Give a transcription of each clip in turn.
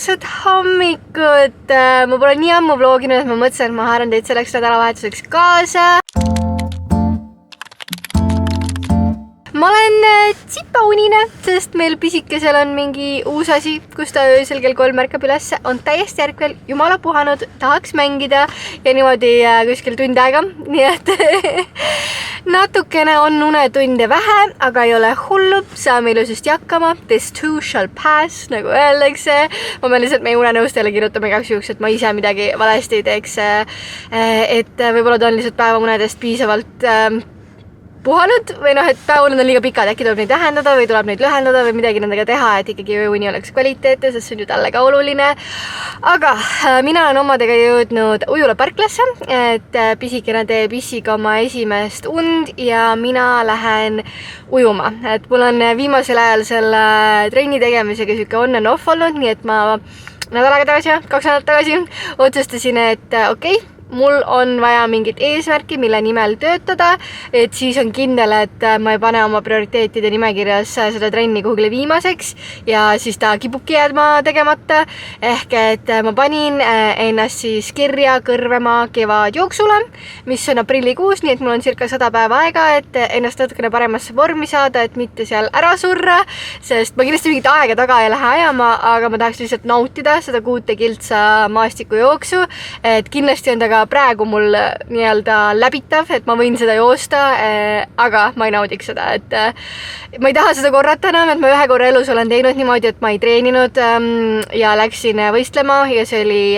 ilusat hommikut! Ma pole nii ammu vloginud, et ma mõtlesin, et ma haaran teid selleks nädalavahetuseks kaasa. Ma olen tsipaunine, sest meil pisikesel on mingi uus asi, kus ta öösel kell 3 märkab üles, on täiesti järgvel, jumala puhanud, tahaks mängida ja niimoodi kuskil tund aega. Nii et natukene on unetunde vähe, aga ei ole hullu, saame ilusasti hakkama. This too shall pass, nagu öeldakse. Ma pean lihtsalt meie unenõustele kirjutama igaks juhuks, et ma ise midagi valesti ei teeks. Et võib-olla ta on lihtsalt päevaunedest piisavalt puhanud või et päevauned on liiga pikad, äkki tuleb neid vähendada või tuleb neid lühendada või midagi nendega teha, et ikkagi ööuni oleks kvaliteetne, sest see on ju talle ka oluline. Aga mina olen omadega jõudnud Ujula parklasse, et pisikene teeb issiga oma esimest und ja mina lähen ujuma. Et mul on viimasel ajal selle trenni tegemisega siuke on and off olnud, nii et ma nädal aega tagasi, 2 nädalat tagasi otsustasin, et okei, mul on vaja mingit eesmärki, mille nimel töötada, et siis on kindel, et ma ei pane oma prioriteetide nimekirjas seda trenni kuhugile viimaseks ja siis ta kipubki jäädma tegemata. Ehk et ma panin ennast siis kirja kõrvema kevadjooksule, mis on aprillikuus, nii et mul on circa 100 päeva aega, et ennast natukene paremasse vormi saada, et mitte seal ära surra, sest ma kindlasti mingit aega taga ei lähe ajama, aga ma tahaks lihtsalt nautida seda 6 kiltsa maastikujooksu, et kindlasti on ta ka praegu mul nii-öelda läbitav, et ma võin seda joosta, aga ma ei naudiks seda, et ma ei taha seda korrata enam, et ma ühe korra elus olen teinud niimoodi, et ma ei treeninud ja läksin võistlema ja see oli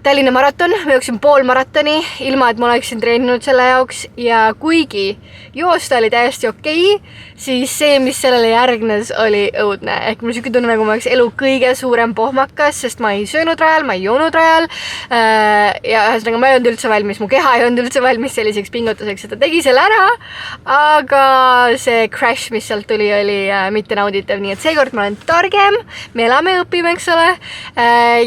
Tallinna maraton, ma jooksin pool maratoni, ilma et ma oleksin treeninud selle jaoks ja kuigi joosta oli täiesti okei, siis see, mis sellele järgnes, oli õudne. Ehk mul siuke tunne, nagu ma oleks elu kõige suurem pohmakas, sest ma ei söönud rajal, ma ei joonud rajal ja ühesõnaga ma ei olnud üldse valmis, mu keha ei olnud üldse valmis selliseks pingutuseks, et ta tegi selle ära, aga see crash, mis sealt tuli, oli mitte nauditav, nii et seekord ma olen targem, me elame ja õpime, eks ole,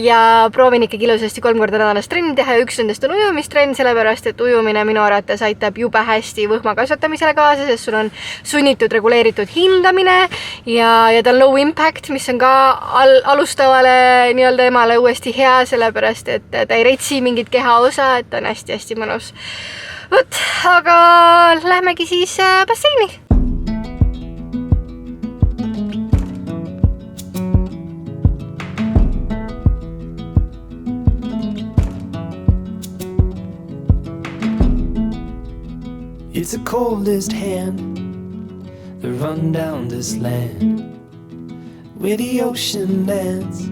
ja proovin ikkagi ilusasti 3 korda nädalas trenni teha ja üks nendest on ujumistrenn, sellepärast et ujumine minu arvates aitab jube hästi võhma kasvatamisele kaasa, sest sul on sunnitud reguleeritud hindamine ja ta on low impact, mis on ka alustavale nii-öelda emale uuesti hea, sellepärast et ta ei retsi mingit kehaosa, et ta on hästi-hästi mõnus. Võt, aga lähmegi siis basseini. It's the coldest hand that run down this land where the ocean lands.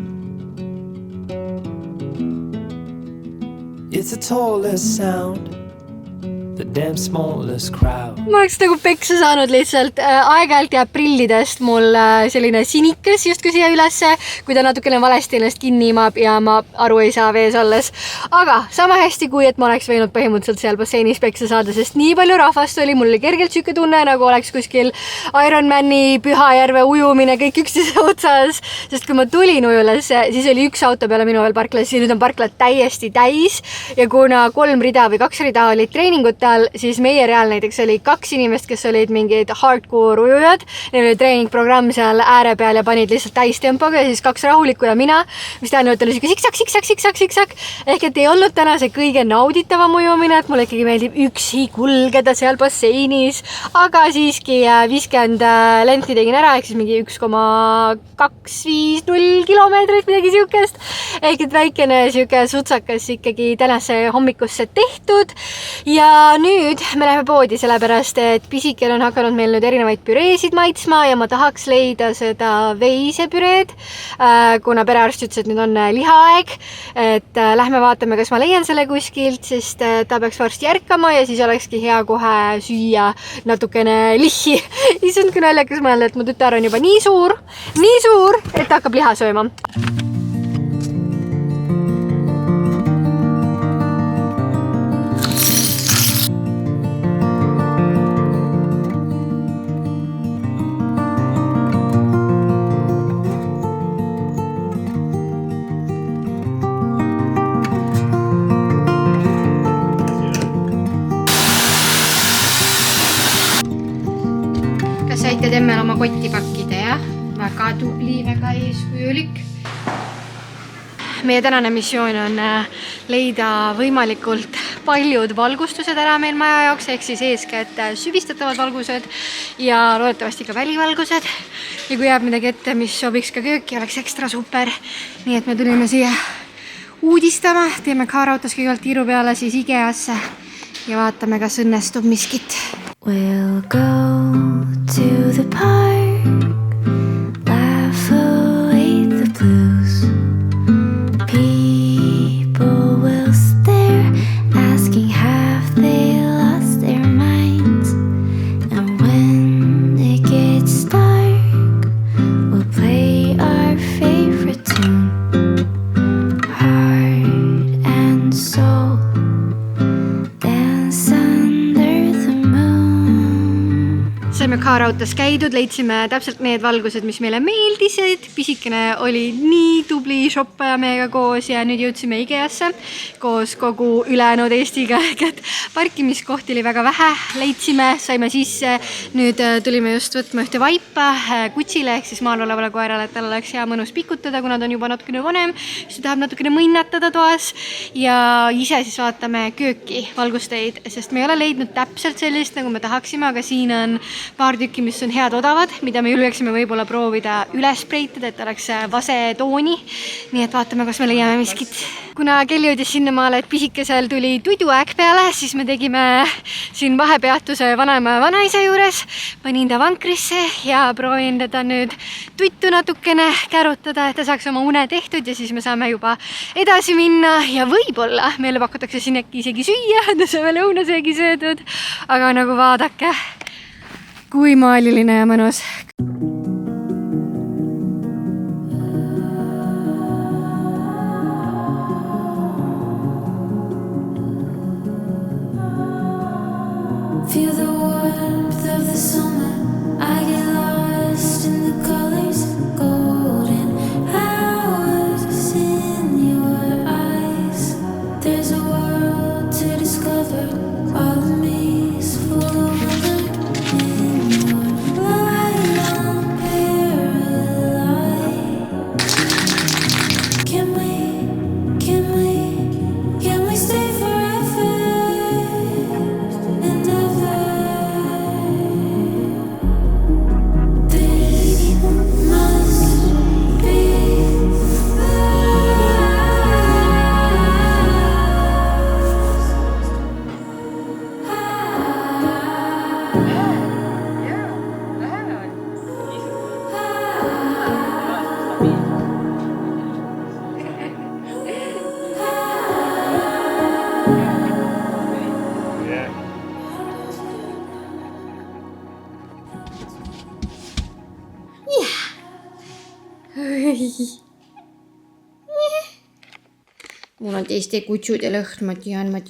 It's the tallest sound, the damn smallest crowd. Ma oleks nagu peksa saanud lihtsalt. Aeg-ajalt jääb prillidest mul selline sinikas justkui siia ülesse, kui ta natukene valesti ennast kinni imab ja ma aru ei saa vees olles. Aga sama hästi, kui et ma oleks võinud põhimõtteliselt seal basseinis peksa saada, sest nii palju rahvast oli, mul oli kergelt siuke tunne, nagu oleks kuskil Ironmani Pühajärve ujumine kõik üksteise otsas. Sest kui ma tulin Ujulasse, siis oli üks auto peale minu veel parklas ja nüüd on parklad täiesti täis ja kuna 3 rida või 2 rida olid treeningute all, siis meie real näiteks oli 2 inimest, kes olid mingid hardcore ujujad. Neil oli treeningprogramm seal ääre peal ja panid lihtsalt täistempoga ja siis 2 rahulikku ja mina, mis tähendab, et oli siuke siksak. Ehk et ei olnud täna see kõige nauditavam ujumine, et mulle ikkagi meeldib üksi kulgeda seal basseinis, aga siiski 50 lenti tegin ära, ehk siis mingi 1,250 kilomeetrit, midagi siukest. Ehk et väikene siuke sutsakas ikkagi tänase hommikusse tehtud ja nüüd me läheme poodi, sellepärast et pisikel on hakanud meil nüüd erinevaid püreesid maitsma ja ma tahaks leida seda veisepüreed, kuna perearst ütles, et nüüd on lihaaeg, et lähme vaatame, kas ma leian selle kuskilt, sest ta peaks varsti järkama ja siis olekski hea kohe süüa natukene lihi. Issand, kui naljakas mõelda, et mu tütar on juba nii suur, et ta hakkab liha sööma. Saite temmel oma kotti pakkida, jah? Väga tubli, väga eeskujulik. meie tänane missioon on leida võimalikult paljud valgustused ära meil maja jaoks, ehk siis eeskätt süvistatavad valgused ja loodetavasti ka välivalgused. Ja kui jääb midagi ette, mis sobiks ka kööki, oleks ekstra super. Nii et me tulime siia uudistama, teeme kaarautos kõigepealt tiiru peale siis IKEA-sse ja vaatame, kas õnnestub miskit. We'll go to the park, laugh away the blues. People will stare, asking have they lost their minds. And when it gets dark, we'll play our favorite tune. Heart and soul dance under the moon. Saime kaarautos käidud, leidsime täpselt need valgused, mis meile meeldisid. Pisikene oli nii tubli shoppaja meiega koos ja nüüd jõudsime IKEA-sse koos kogu ülejäänud Eestiga. Parkimiskohti oli väga vähe, leidsime, saime sisse. Nüüd tulime just võtma ühte vaipa kutsile ehk siis maal olevale koerale, et tal oleks hea mõnus pikutada, kuna ta on juba natukene vanem. Siis ta tahab natukene mõnnatada toas ja ise siis vaatame kööki valgusteid, sest me ei ole leidnud täpselt sellist, nagu me tahaksime, aga siin on paar tükki, mis on head odavad, mida me julgeksime võib-olla proovida üles spreitada, et oleks vase tooni. Nii et vaatame, kas me leiame miskit. Kuna kell jõudis sinnamaale, et pisikesel tuli tuiduaeg peale, siis me tegime siin vahepeatuse vanaema ja vanaisa juures. Panin ta vankrisse ja proovin teda nüüd tuitu natukene kärutada, et ta saaks oma une tehtud ja siis me saame juba edasi minna ja võib-olla meile pakutakse siin äkki isegi süüa, et saame lõunasöögi söödud. Aga nagu vaadake, kui maaliline ja mõnus. Feel the warmth of the summer. I get lost in the colors, golden hours in your eyes. There's a world to discover. All of me is full of wonder. In your light, I'm paralyzed. Can we stay forever? And ever. This must be Mul on teiste kutsud ja lõhn, ma tean. Me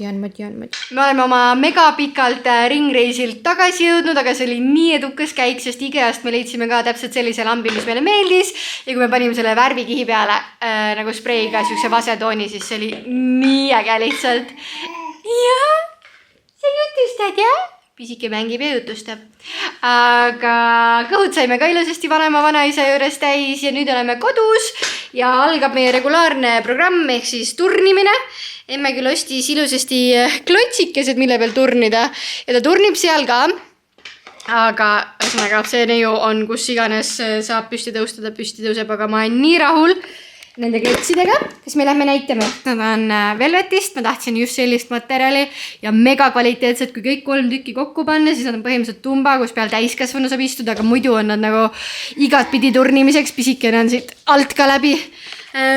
oleme oma megapikalt ringreisilt tagasi jõudnud, aga see oli nii edukas käik, sest IKEA-st me leidsime ka täpselt sellise lambi, mis meile meeldis. Ja kui me panime selle värvikihi peale nagu spreiga siukse vasetooni, siis see oli nii äge lihtsalt. Ja, sa jutustad, jah? Pisike mängib ja jutustab. Aga kõhud saime ka ilusasti vanema vanaisa juures täis ja nüüd oleme kodus ja algab meie regulaarne programm ehk siis turnimine. Emme küll ostis ilusasti klotsikesed, mille peal turnida ja ta turnib seal ka. Aga see neiu on kus iganes saab püsti tõuseb, aga ma olen nii rahul nende klotsidega, kes me lähme näitame. Nad on velvetist, ma tahtsin just sellist materjali ja mega kvaliteetset, kui kõik 3 tükki kokku panna, siis nad on põhimõtteliselt tumba, kus peal täiskasvanu saab istuda, aga muidu on nad nagu igatpidi turnimiseks, pisikene on siit alt ka läbi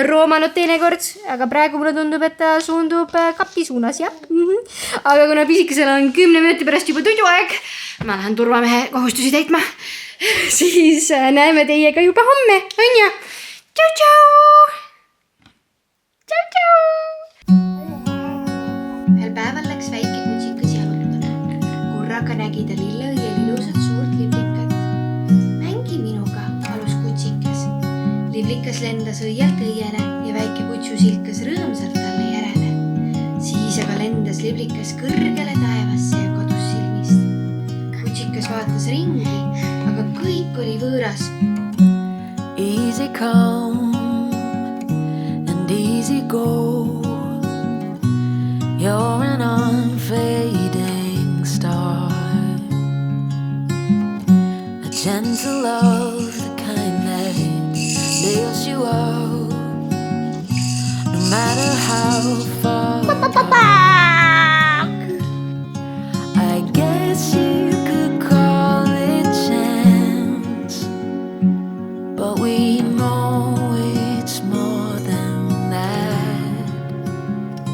roomanud teinekord, aga praegu mulle tundub, et ta suundub kapi suunas, jah. Aga kuna pisikesel on 10 minuti pärast juba tuiduaeg, ma lähen turvamehe kohustusi täitma, siis näeme teiega juba homme, on ja? Tšau! Ühel päeval läks väike kutsikas jalutama. Korraga nägi ta lilleõiel ilusat suurt liblikat. Mängi minuga, palus kutsikas. Liblikas lendas õielt õiele ja väike kutsu silkas rõõmsalt talle järele. Siis aga lendas liblikas kõrgele taevasse ja kadus silmist. Kutsikas vaatas ringi, aga kõik oli võõras. Easy come and easy easy gold. You're an unfading star, a gentle love, the kind that lifts you up, no matter how far. I guess you could call it chance, but we know it's more than that.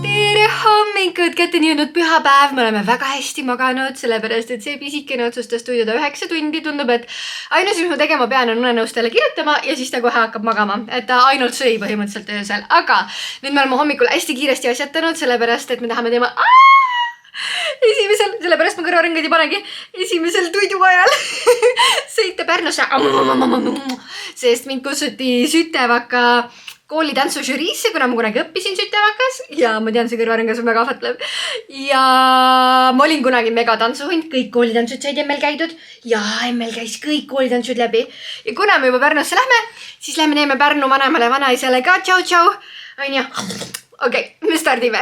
Tere hommikut, kätte on jõudnud pühapäev, me oleme väga hästi maganud, sellepärast et see pisikene otsustas tuiduda 9 tundi, tundub, et ainus, mis ma tegema pean, on unenõustele kirjutama ja siis ta kohe hakkab magama, et ta ainult sõi põhimõtteliselt öösel, aga nüüd me oleme hommikul hästi kiiresti asjatanud, sellepärast et me tahame teema sellepärast ma kõrvaringad ei panegi esimesel tuidu ajal sõita Pärnusse, sest mind kutsuti Sütevaka kooli tantsužüriisse, kuna ma kunagi õppisin Sütevakas ja ma tean, see kõrvaringas on väga ahvatlev. Ja ma olin kunagi mega tantsuhund, kõik koolitantsud said emmel käidud ja emmel käis kõik koolitantsud läbi. Ja kuna me juba Pärnusse lähme, siis lähme neeme Pärnu vanemale vanaisale ka tšau-tšau. On ju? Okei, me stardime.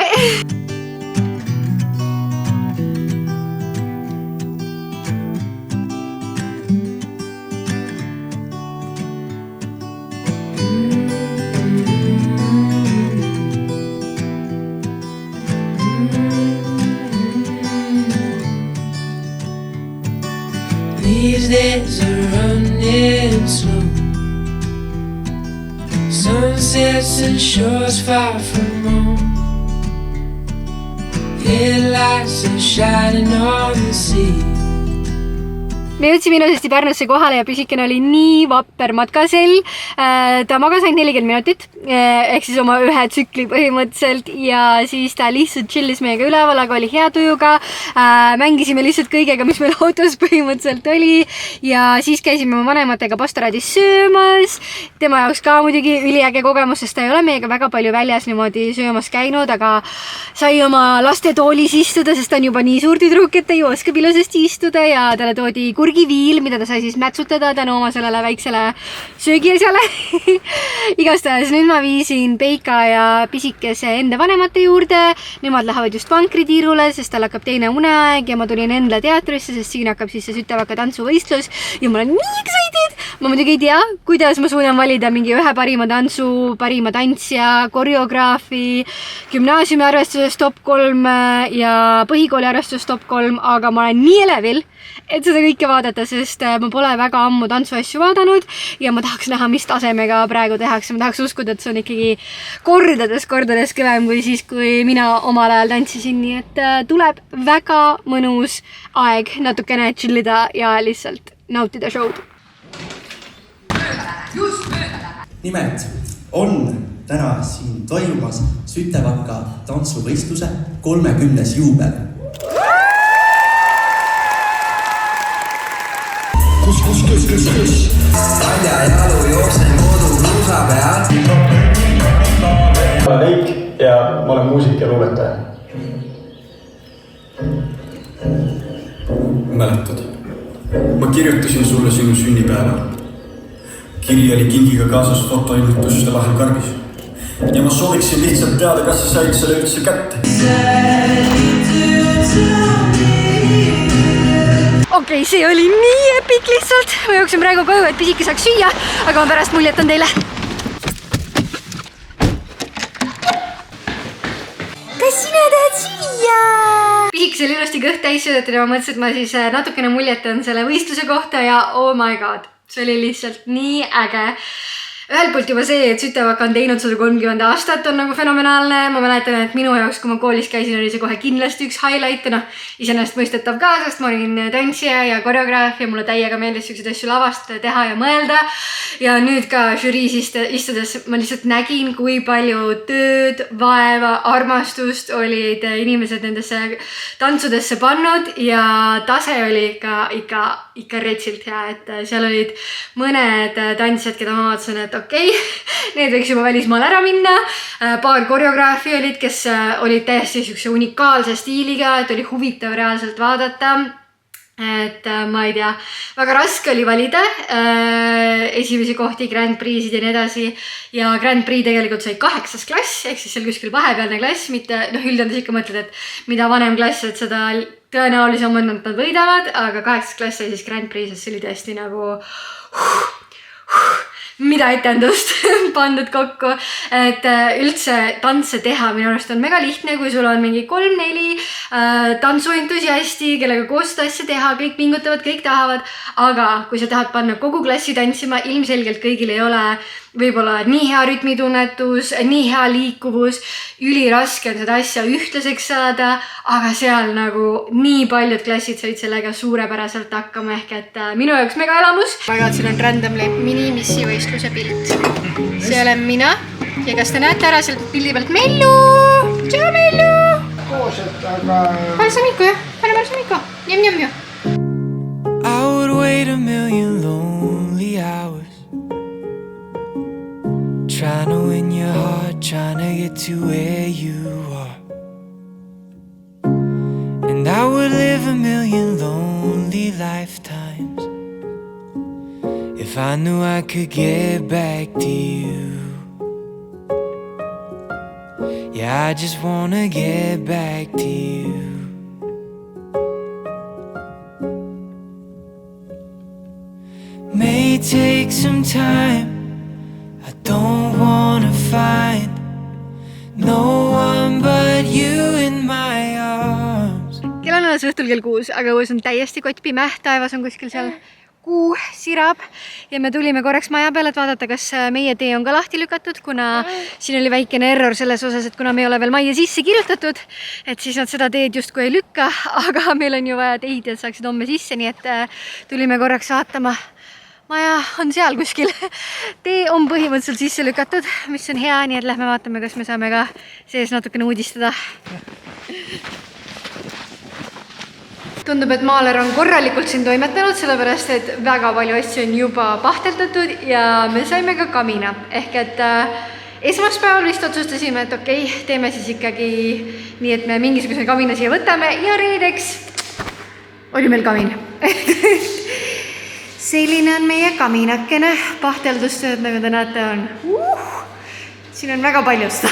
These days are running slow. Sunsets and shores far from home. Headlights are shining on the sea. Me jõudsime ilusasti Pärnusse kohale ja pisikene oli nii vapper matkasel. Ta magas ainult 40 minutit, ehk siis oma ühe tsükli põhimõtteliselt ja siis ta lihtsalt chillis meiega üleval, aga oli hea tujuga. Mängisime lihtsalt kõigega, mis meil autos põhimõtteliselt oli ja siis käisime vanematega pastoraadis söömas. Tema jaoks ka muidugi üliäge kogemus, sest ta ei ole meiega väga palju väljas niimoodi söömas käinud, aga sai oma lastetoolis istuda, sest ta on juba nii suur tüdruk, et ta ju oskab ilusasti istuda ja talle toodi kurgiviil, mida ta sai siis mätsutada tänu oma sellele väiksele söögiasjale. Igastahes nüüd ma viisin Peika ja pisikese enda vanemate juurde. Nemad lähevad just vankritiirule, sest tal hakkab teine uneaeg ja ma tulin Endla teatrisse, sest siin hakkab siis see Sütevaka tantsuvõistlus ja ma olen nii excited. Ma muidugi ei tea, kuidas ma suudan valida mingi ühe parima tantsu, parima tantsija, koreograafi, gümnaasiumi arvestuses top 3 ja põhikooli arvestuses top 3, aga ma olen nii elevil, et seda kõike vaadata, sest ma pole väga ammu tantsuasju vaadanud ja ma tahaks näha, mis tasemega praegu tehakse. Ma tahaks uskuda, et see on ikkagi kordades kõvem kui siis, kui mina omal ajal tantsisin. Nii et tuleb väga mõnus aeg natukene chillida ja lihtsalt nautida show'd. Nimelt on täna siin toimumas Sütevaka tantsuvõistluse 30. juubel. Palja jalu jooksen kodu kruusa peal. Ma olen Veik ja ma olen muusik ja luuletaja. Mäletad, ma kirjutasin sulle sinu sünnipäeval. Kiri oli kingiga kaasas fotoilmutuste vahel karbis. Ja ma sooviksin lihtsalt teada, kas sa said selle üldse kätte. Okei, see oli nii epic lihtsalt. Ma jooksin praegu koju, et pisike saaks süüa, aga ma pärast muljetan teile. Kas sina tahad süüa? Pisikesel ilusti kõht täis söödetud ja ma mõtlesin, et ma siis natukene muljetan selle võistluse kohta ja oh my god, see oli lihtsalt nii äge. Ühelt poolt juba see, et Sütevaka on teinud 130 aastat on nagu fenomenaalne. Ma mäletan, et minu jaoks, kui ma koolis käisin, oli see kohe kindlasti üks highlight. Iseenesest mõistetav ka, sest ma olin tantsija ja koreograaf ja mulle täiega meeldis selliseid asju lavast teha ja mõelda. Ja nüüd ka žüriis istudes ma lihtsalt nägin, kui palju tööd, vaeva, armastust olid inimesed nendesse tantsudesse pannud ja tase oli ikka retsilt hea, et seal olid mõned tantsijad, keda ma vaatasin, et okei, need võiks juba välismaal ära minna. Paar koreograafi olid, kes olid täiesti unikaalse stiiliga, et oli huvitav reaalselt vaadata. et ma ei tea, väga raske oli valida esimesi kohti, Grand Prix'id ja nii edasi. Ja Grand Prix tegelikult sai 8. klass, ehk siis seal kuskil vahepealne klass, mitte üldendus ikka mõtled, et mida vanem klass, et seda tõenäolisem on, nad võidavad, aga 8. klass sai siis Grand Prix, sest see oli tõesti nagu mida etendust pandud kokku, et üldse tantse teha minu arust on mega lihtne, kui sul on mingi 3-4 tantsuentusiasti, kellega koos seda asja teha, kõik pingutavad, kõik tahavad, aga kui sa tahad panna kogu klassi tantsima, ilmselgelt kõigil ei ole võib-olla nii hea rütmitunnetus, nii hea liikuvus, üliraske on seda asja ühtlaseks saada, aga seal nagu nii paljud klassid said sellega suurepäraselt hakkama, ehk et minu jaoks mega elamus. Ma kaotsin on randomly mini-missi võistluse pilt. See olen mina ja kas te näete ära sealt pildi pealt Mellu? Tšau Mellu! Balsamiku jah, pane balsamiku. Njam ju. I would wait a million lonely hours, trying to win your heart, trying to get to where you are. And I would live a million lonely lifetimes if I knew I could get back to you. Yeah, I just wanna get back to you. May take some time, I don't wanna find no one but you in my arms. Kell on alles õhtul kell 6, aga õues on täiesti kottpime, taevas on kuskil seal kuu sirab ja me tulime korraks maja peale, et vaadata, kas meie tee on ka lahti lükatud, kuna siin oli väikene error selles osas, et kuna me ei ole veel majja sisse kirjutatud, et siis nad seda teed justkui ei lükka, aga meil on ju vaja teid, et saaksid homme sisse, nii et tulime korraks vaatama. Maja on seal kuskil. Tee on põhimõtteliselt sisse lükatud, mis on hea, nii et lähme vaatame, kas me saame ka sees natukene uudistada. Tundub, et maaler on korralikult siin toimetanud, sellepärast, et väga palju asju on juba pahteldatud ja me saime ka kamina. Ehk et esmaspäeval vist otsustasime, et okei, teeme siis ikkagi nii, et me mingisuguse kamina siia võtame ja reedeks oli meil kamin. Selline on meie kaminakene, pahteldustööd, nagu te näete, on siin on väga palju seda.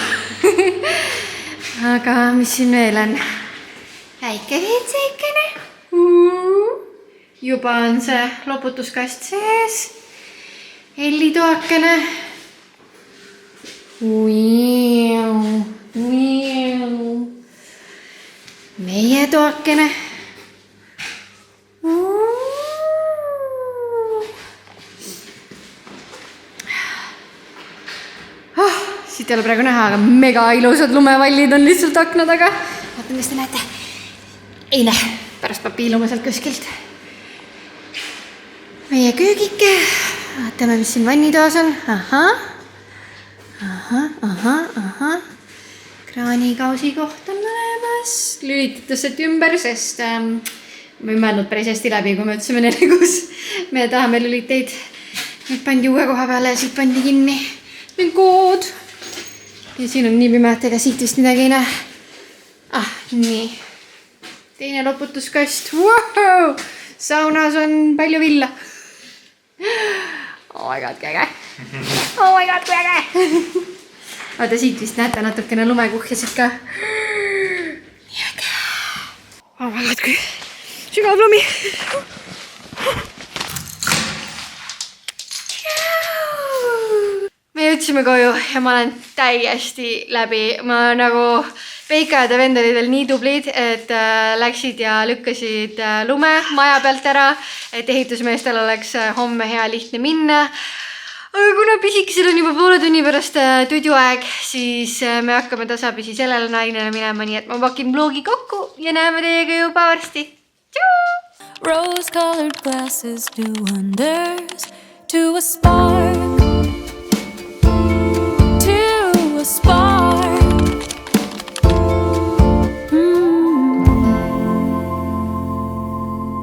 Aga mis siin veel on? Väike veetseikene. Juba on see loputuskast sees. Hellitoakene. Meie toakene. Siit ei ole praegu näha, aga mega ilusad lumevallid on lihtsalt akna taga. Vaatan, mis te näete. Ei näe, pärast peab piiluma sealt kuskilt. Meie köögike. Vaatame, mis siin vannitoas on. Kraanikausi koht on olemas. Lülitatused ümber, sest me ei mõelnud päris hästi läbi, kui me ütlesime neile, kus me tahame lüliteid. Nüüd pandi uue koha peale ja siit pandi kinni. Meil kood. Ja siin on nii pime, et ega siit vist midagi ei näe. Nii. Teine loputuskast. Wow! Saunas on palju villa. Oh my god, kui äge. Oh my god, kui äge. Vaata, siit vist näete natukene lumekuhjasid ka. Nii äge. Oh my god, kui sügav lumi. Me jõudsime koju ja ma olen täiesti läbi. Ma nagu Veika ja ta vend olid veel nii tublid, et läksid ja lükkasid lume maja pealt ära, et ehitusmeestel oleks homme hea lihtne minna. Aga kuna pisikesel on juba poole tunni pärast tuduaeg, siis me hakkame tasapisi sellele nainele minema, nii et ma pakin vlogi kokku ja näeme teiega juba varsti. Tšau! Rose-colored glasses do wonders to a spark.